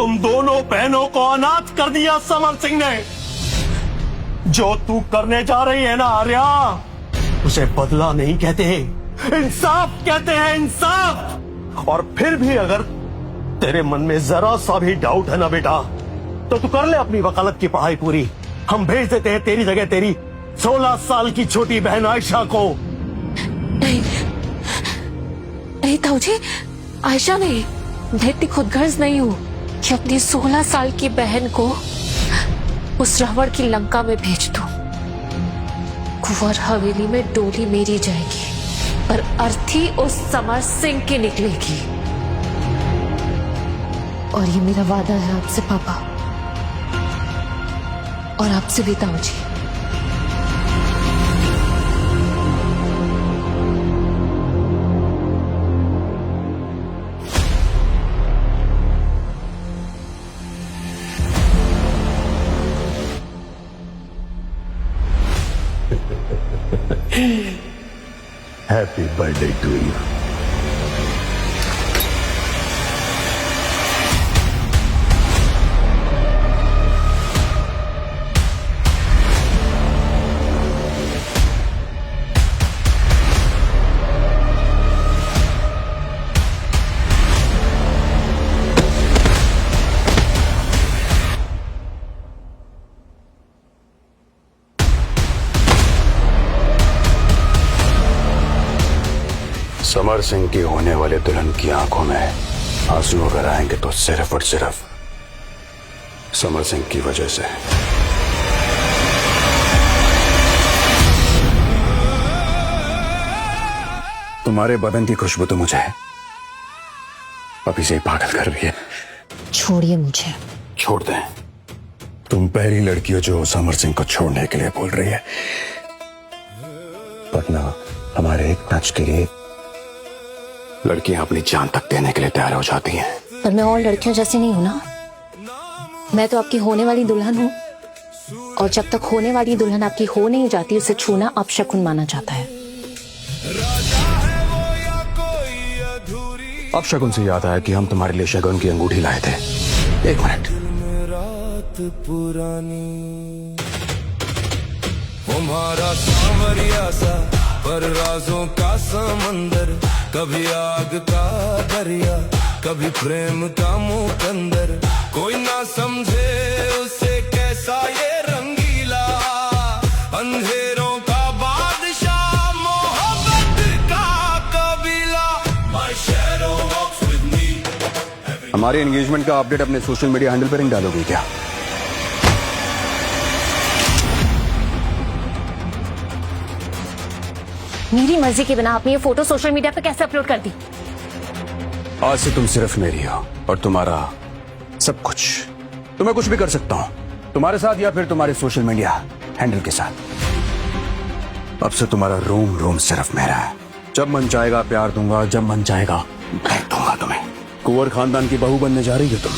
तुम दोनों बहनों को अनाथ कर दिया समर सिंह ने। जो तू करने जा रही है ना आर्या, उसे बदला नहीं कहते, इंसाफ कहते हैं, इंसाफ। और फिर भी अगर तेरे मन में जरा सा भी डाउट है ना बेटा, तो तू कर ले अपनी वकालत की पढ़ाई पूरी। हम भेज देते हैं तेरी जगह तेरी 16 साल की छोटी बहन आयशा को। नहीं नहीं ताऊजी, आयशा नहीं, मैं इतनी खुदगर्ज नहीं हूँ कि अपनी 16 साल की बहन को उस रावण की लंका में भेज दूं। कुंवर हवेली में डोली मेरी जाएगी, पर अर्थी उस समर सिंह की निकलेगी। और ये मेरा वादा है आपसे पापा, और आपसे भी ताऊजी। Happy birthday to you. Samar Singh की होने वाले दुल्हन की आंखों में आंसू अगर आएंगे तो सिर्फ और सिर्फ समर सिंह की वजह से। तुम्हारे बदन की खुशबू तो मुझे अभी से ही पागल कर रही है। छोड़िए मुझे। छोड़ दें? तुम पहली लड़की हो जो समर सिंह को छोड़ने के लिए बोल रही है, वरना हमारे एक टच के लिए लड़कियां अपनी जान तक देने के लिए तैयार हो जाती हैं। पर मैं और लड़कियों जैसी नहीं हूं ना, मैं तो आपकी होने वाली दुल्हन हूं, और जब तक होने वाली दुल्हन आपकी हो नहीं जाती, उसे छूना अपशकुन माना जाता है। अपशकुन से याद आया कि हम तुम्हारे लिए शगुन की अंगूठी लाए थे। एक मिनट। रात पुरानी तुम्हारा सांवरिया सा पर राजों का समंदर, कभी आग का दरिया, कभी प्रेम का मुकंदर, कोई ना समझे उसे कैसा ये रंगीला, अंधेरों का बादशाह, मोहब्बत का कबीला। My shadow walks with me। हमारे एंगेजमेंट का अपडेट अपने सोशल मीडिया हैंडल पर नहीं डालोगे क्या? मेरी मर्जी के बिना आपने ये फोटो सोशल मीडिया पे कैसे अपलोड कर दी? आज से तुम सिर्फ मेरी हो और तुम्हारा सब कुछ। तो मैं कुछ भी कर सकता हूं तुम्हारे साथ या फिर तुम्हारे सोशल मीडिया हैंडल के साथ। अब से तुम्हारा रोम रोम सिर्फ मेरा है। जब मन चाहेगा प्यार दूंगा, जब मन चाहेगा फेंक दूंगा तुम्हें। कुंवर खानदान की बहू बनने जा रही हो तुम,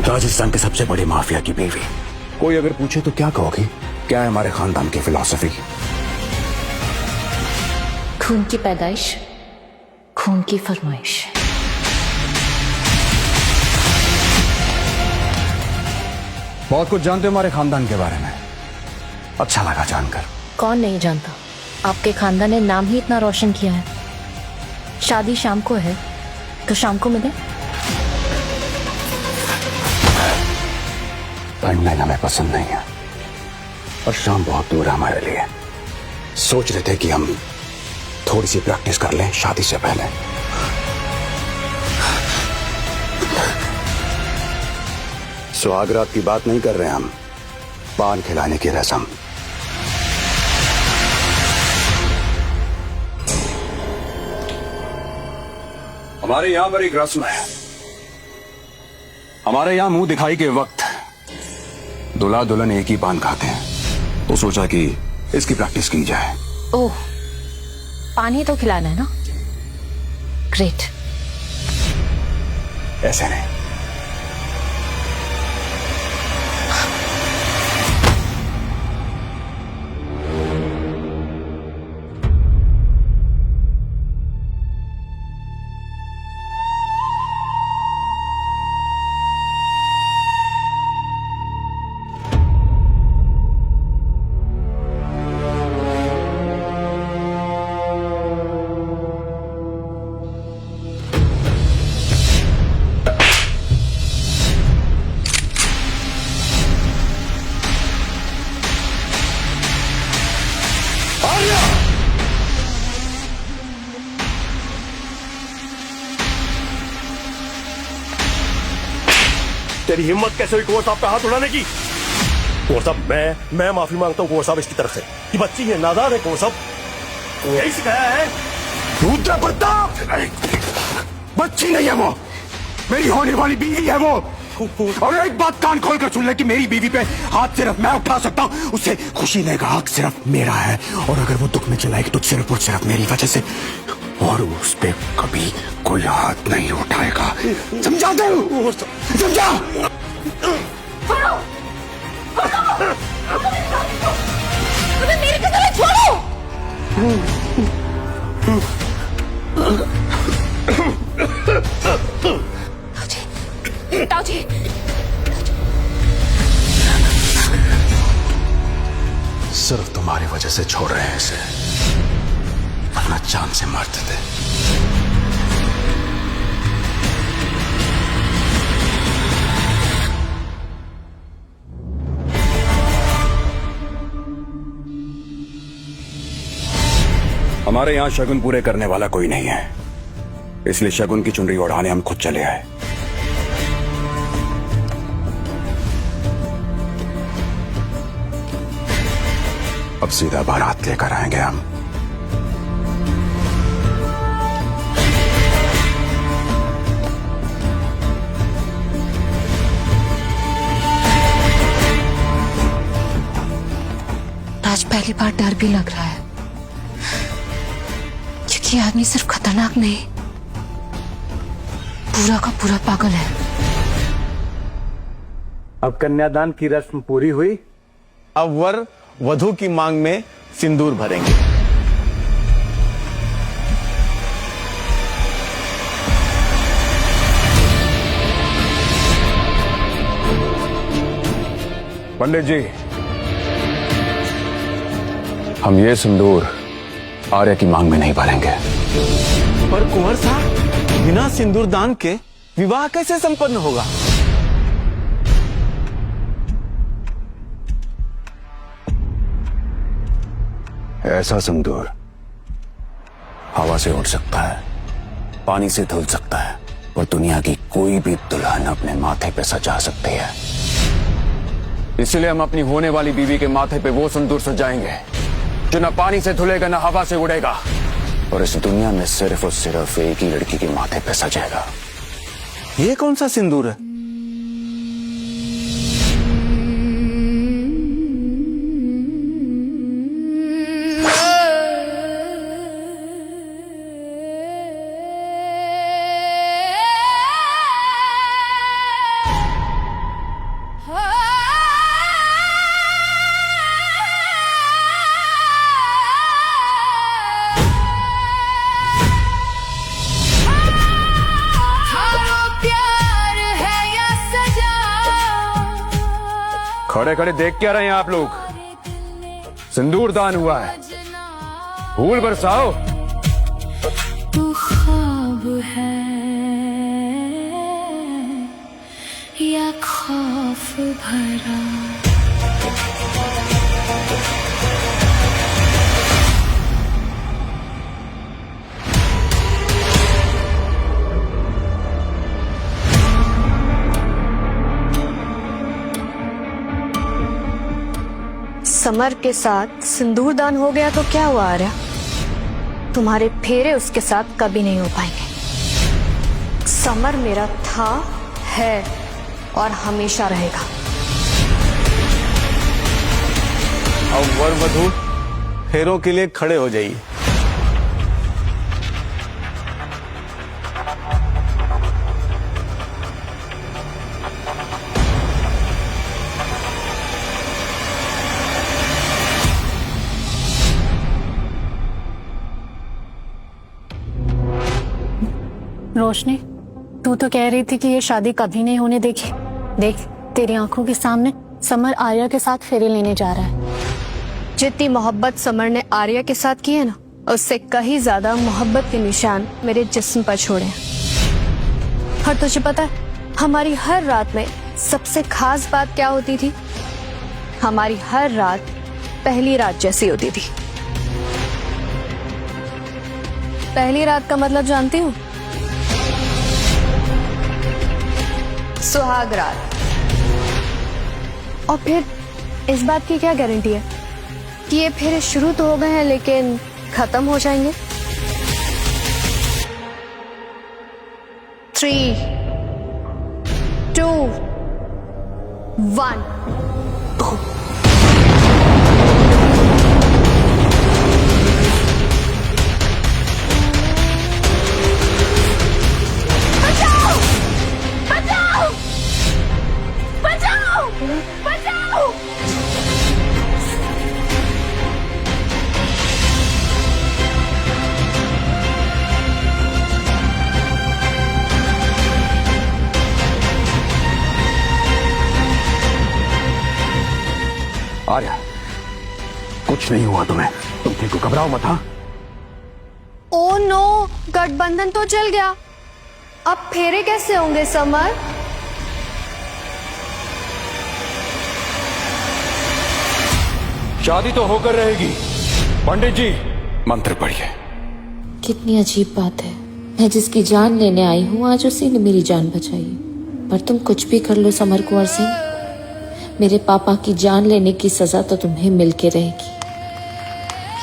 राजस्थान के सबसे बड़े माफिया की बीवी। कोई अगर पूछे तो क्या कहोगी? क्या है हमारे खानदान की फिलॉसफी? खून की पैदाइश, खून की फरमाइश। बहुत कुछ जानते हो हमारे खानदान के बारे में, अच्छा लगा जानकर। कौन नहीं जानता, आपके खानदान ने नाम ही इतना रोशन किया है। शादी शाम को है तो शाम को मिले। टाइमलाइन हमें पसंद नहीं है और शाम बहुत दूर है हमारे लिए। सोच रहे थे कि हम थोड़ी सी प्रैक्टिस कर लें शादी से पहले। सुहागरात की बात नहीं कर रहे हम, पान खिलाने की रस्म। हमारे यहां पर एक रस्म है। हमारे यहां मुंह दिखाई के वक्त दूल्हा दुल्हन एक ही पान खाते हैं, तो सोचा कि इसकी प्रैक्टिस की जाए। ओह, पानी तो खिलाना है ना? ग्रेट। ऐसे नहीं। तेरी हिम्मत कैसे हुई कुंवर साहब पे हाथ उठाने की? कुंवर साहब, मैं माफी मांगता हूँ कुंवर साहब इसकी तरफ से। ये बच्ची है, नादान है कुंवर साहब। यही सिखाया है रुद्र प्रताप। बच्ची नहीं है वो, मेरी होने वाली बीवी है वो। और एक बात कान खोल कर सुन ले कि मेरी बीवी पे हाथ सिर्फ मैं उठा सकता हूँ, उसे खुशी लेने का हक सिर्फ मेरा है। और अगर वो दुख में चलाएगी तो सिर्फ और सिर्फ मेरी वजह से, और उस पे कभी कोई हाथ नहीं उठाएगा। समझा दे? समझा? मेरी कसम छोड़ो। ताऊजी, सिर्फ तुम्हारी वजह से छोड़ रहे हैं इसे, वरना जान से मारते थे। हमारे यहां शगुन पूरे करने वाला कोई नहीं है, इसलिए शगुन की चुनरी ओढ़ाने हम खुद चले आए। अब सीधा बारात लेकर आएंगे हम। आज पहली बार डर भी लग रहा है, क्योंकि आदमी सिर्फ खतरनाक नहीं, पूरा का पूरा पागल है। अब कन्यादान की रस्म पूरी हुई, अब वर वधू की मांग में सिंदूर भरेंगे। पंडित जी, हम ये सिंदूर आर्य की मांग में नहीं भरेंगे। पर कुंवर साहब, बिना सिंदूर दान के विवाह कैसे संपन्न होगा? ऐसा सिंदूर हवा से उड़ सकता है, पानी से धुल सकता है, और दुनिया की कोई भी दुल्हन अपने माथे पे सजा सकती है। इसलिए हम अपनी होने वाली बीवी के माथे पे वो सिंदूर सजाएंगे जो न पानी से धुलेगा, न हवा से उड़ेगा, और इस दुनिया में सिर्फ और सिर्फ एक ही लड़की के माथे पे सजेगा। ये कौन सा सिंदूर है? खड़े खड़े देख क्या रहे हैं आप लोग? सिंदूर दान हुआ है, फूल बरसाओ। तू ख्वाब है या खौफ भरा। समर के साथ सिंदूर दान हो गया तो क्या हुआ आर्या? तुम्हारे फेरे उसके साथ कभी नहीं हो पाएंगे। समर मेरा था, है और हमेशा रहेगा। अब वर वधू फेरों के लिए खड़े हो जाइए। रोशनी, तू तो कह रही थी कि ये शादी कभी नहीं होने देगी। देख, तेरी आंखों के सामने समर आर्या के साथ फेरे लेने जा रहा है। जितनी मोहब्बत समर ने आर्या के साथ की है ना, उससे कहीं ज्यादा मोहब्बत के निशान मेरे जिस्म पर छोड़े हैं। और तुझे पता है, हमारी हर रात में सबसे खास बात क्या होती थी? हमारी हर रात पहली रात जैसी होती थी। पहली रात का मतलब जानती हूँ? सुहाग रात। और फिर इस बात की क्या गारंटी है कि ये फेरे शुरू तो हो गए हैं लेकिन खत्म हो जाएंगे? 3, 2, 1। आर्या, कुछ नहीं हुआ तुम्हें, तुम ठीक हो, घबराओ मत। हाँ, ओ नो, गठबंधन तो चल गया, अब फेरे कैसे होंगे समर? शादी तो होकर रहेगी। पंडित जी, मंत्र पढ़िए। कितनी अजीब बात है, मैं जिसकी जान लेने आई हूँ आज उसी ने मेरी जान बचाई। पर तुम कुछ भी कर लो समर कुंवर सिंह, मेरे पापा की जान लेने की सजा तो तुम्हें मिलके रहेगी।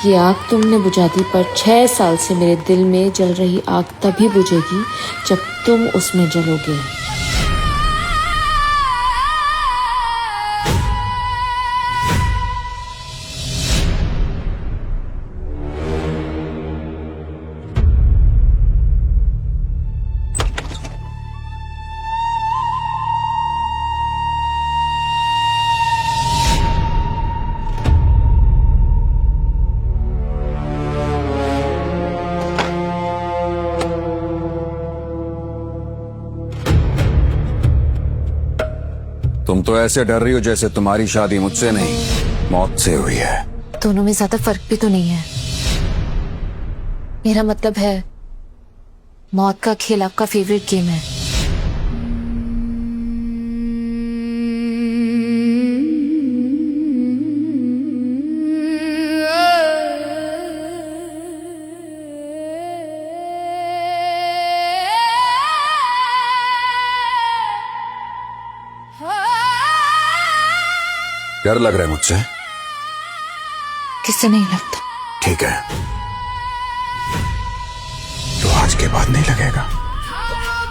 ये आग तुमने बुझा दी, पर 6 साल से मेरे दिल में जल रही आग तभी बुझेगी जब तुम उसमें जलोगे। तुम तो ऐसे डर रही हो जैसे तुम्हारी शादी मुझसे नहीं, मौत से हुई है। दोनों में ज्यादा फर्क भी तो नहीं है। मेरा मतलब है, मौत का खेल आपका फेवरेट गेम है। डर लग रहा है मुझसे? किससे नहीं लगता। ठीक है, तो आज के बाद नहीं लगेगा।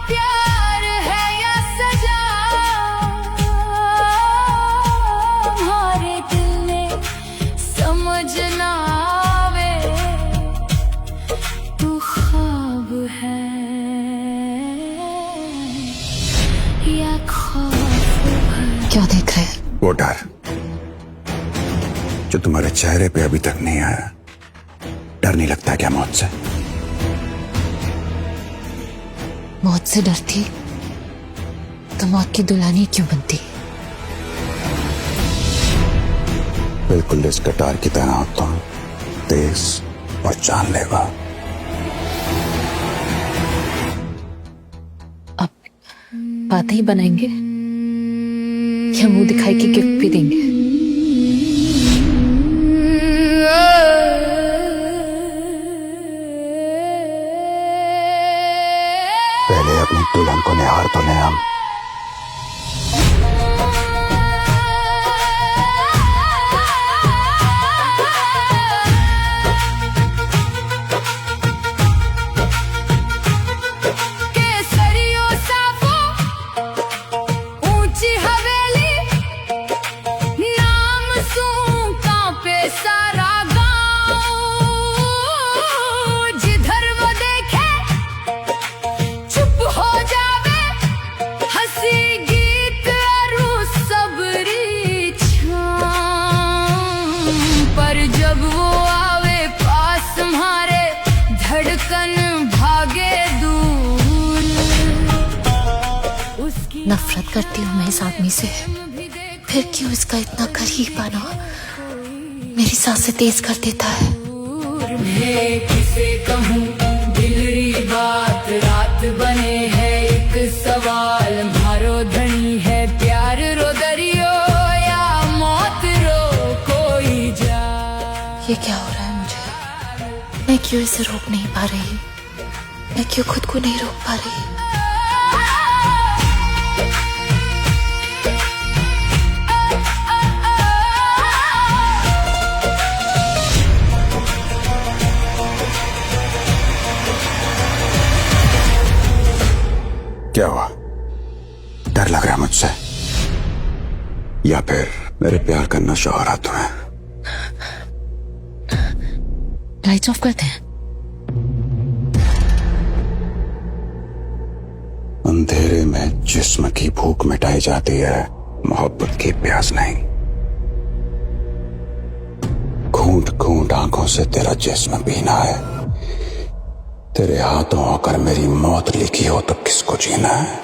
प्यार है या सजा, हमारे दिल में समझ ना आवे, तू ख्वाब है या खौफ है। क्या देख रहे हैं? वो डर जो तुम्हारे चेहरे पे अभी तक नहीं आया। डर नहीं लगता क्या मौत से? मौत से डरती तो मौत की दुल्हनी क्यों बनती? बिल्कुल इस कटार की तरह होता हूं, तेज और जानलेवा। अब बातें ही बनाएंगे या मुंह दिखाई के गिफ्ट भी देंगे? पहले अपनी दुल्हन को निहार तो ले हम। नफरत करती हूँ मैं इस आदमी से, फिर क्यों इसका इतना करीब आना मेरी सांसें तेज कर देता है। किसे कहूँ दिलरी बात, रात बने है एक सवाल, मारो धनी है प्यार रो दरियो या मौत रो कोई जा। ये क्या हो रहा है मुझे? मैं क्यों इसे रोक नहीं पा रही? मैं क्यों खुद को नहीं रोक पा रही? या फिर मेरे प्यार का नशा हो रहा तुम्हें? लाइट्स ऑफ करते हैं। अंधेरे में जिस्म की भूख मिटाई जाती है, मोहब्बत की प्यास नहीं। घूंट घूंट आंखों से तेरा जिस्म पीना है। तेरे हाथों होकर मेरी मौत लिखी हो तो किसको जीना है?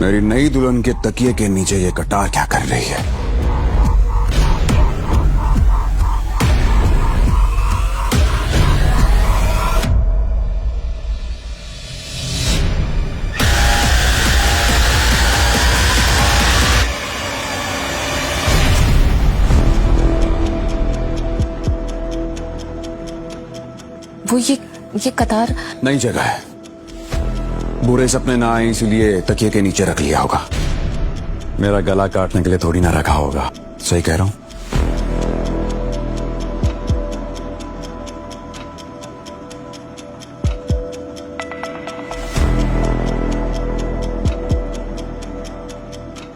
मेरी नई दुल्हन के तकिए के नीचे ये कटार क्या कर रही है? वो ये कतार नई जगह है। बुरे सपने ना आए इसलिए तकिए के नीचे रख लिया होगा। मेरा गला काटने के लिए थोड़ी ना रखा होगा। सही कह रहा हूं?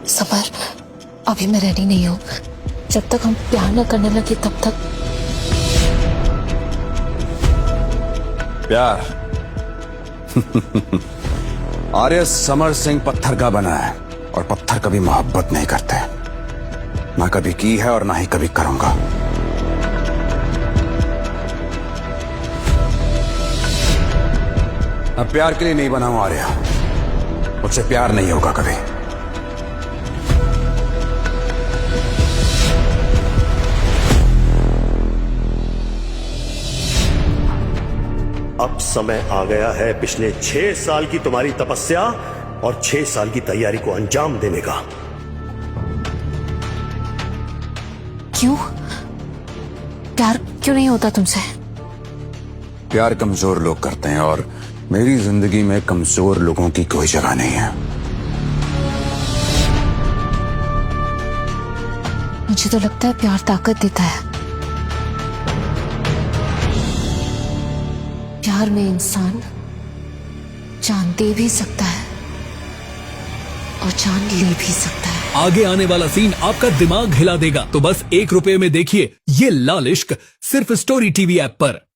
समर, अभी मैं रेडी नहीं हूँ। जब तक हम प्यार न करने लगे तब तक। प्यार आर्य समर सिंह पत्थर का बना है और पत्थर कभी मोहब्बत नहीं करते। ना कभी की है और ना ही कभी करूंगा। मैं प्यार के लिए नहीं बना हूं आर्य। मुझसे प्यार नहीं होगा कभी। अब समय आ गया है पिछले 6 साल की तुम्हारी तपस्या और 6 साल की तैयारी को अंजाम देने का। क्यों? प्यार क्यों नहीं होता तुमसे? प्यार कमजोर लोग करते हैं और मेरी जिंदगी में कमजोर लोगों की कोई जगह नहीं है। मुझे तो लगता है प्यार ताकत देता है। प्यार में इंसान जान दे भी सकता है और जान ले भी सकता है। आगे आने वाला सीन आपका दिमाग हिला देगा, तो बस ₹1 में देखिए ये लाल इश्क सिर्फ स्टोरी टीवी ऐप पर।